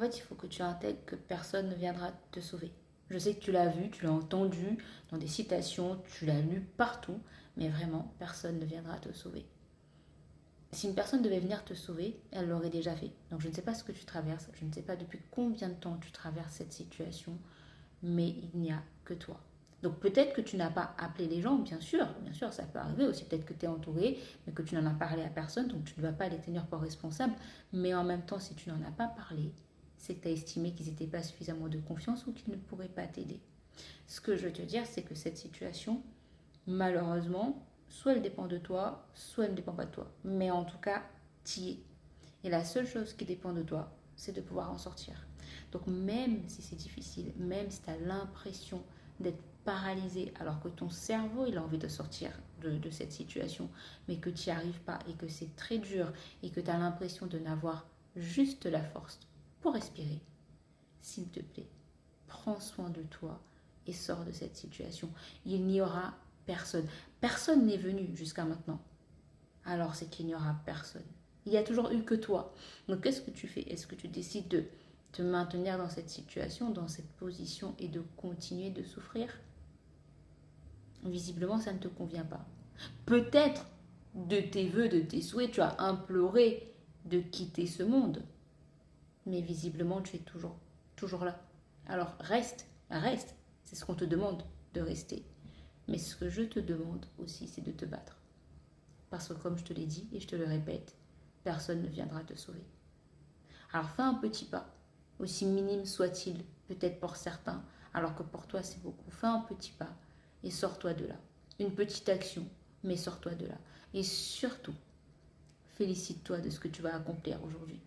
fait, il faut que tu intègres que personne ne viendra te sauver. Je sais que tu l'as vu, tu l'as entendu dans des citations, tu l'as lu partout, mais vraiment, personne ne viendra te sauver. Si une personne devait venir te sauver, elle l'aurait déjà fait. Donc je ne sais pas ce que tu traverses, je ne sais pas depuis combien de temps tu traverses cette situation, mais il n'y a que toi. Donc peut-être que tu n'as pas appelé les gens, bien sûr, ça peut arriver aussi. Peut-être que tu es entouré, mais que tu n'en as parlé à personne, donc tu ne vas pas les tenir pour responsables. Mais en même temps, si tu n'en as pas parlé, c'est que tu as estimé qu'ils n'étaient pas suffisamment de confiance ou qu'ils ne pourraient pas t'aider. Ce que je veux te dire, c'est que cette situation, malheureusement, soit elle dépend de toi, soit elle ne dépend pas de toi. Mais en tout cas, tu y es. Et la seule chose qui dépend de toi, c'est de pouvoir en sortir. Donc même si c'est difficile, même si tu as l'impression d'être paralysé alors que ton cerveau il a envie de sortir de cette situation, mais que tu n'y arrives pas et que c'est très dur et que tu as l'impression de n'avoir juste la force pour respirer, s'il te plaît, prends soin de toi et sors de cette situation. Il n'y aura personne. Personne n'est venu jusqu'à maintenant. Alors c'est qu'il n'y aura personne. Il n'y a toujours eu que toi. Donc qu'est-ce que tu fais? Est-ce que tu décides de te maintenir dans cette situation, dans cette position et de continuer de souffrir? Visiblement, ça ne te convient pas. Peut-être de tes voeux, de tes souhaits, tu as imploré de quitter ce monde. Mais visiblement, tu es toujours là. Alors reste. C'est ce qu'on te demande de rester. Mais ce que je te demande aussi, c'est de te battre. Parce que comme je te l'ai dit et je te le répète, personne ne viendra te sauver. Alors fais un petit pas, aussi minime soit-il, peut-être pour certains, alors que pour toi c'est beaucoup. Fais un petit pas et sors-toi de là. Une petite action, mais sors-toi de là. Et surtout, félicite-toi de ce que tu vas accomplir aujourd'hui.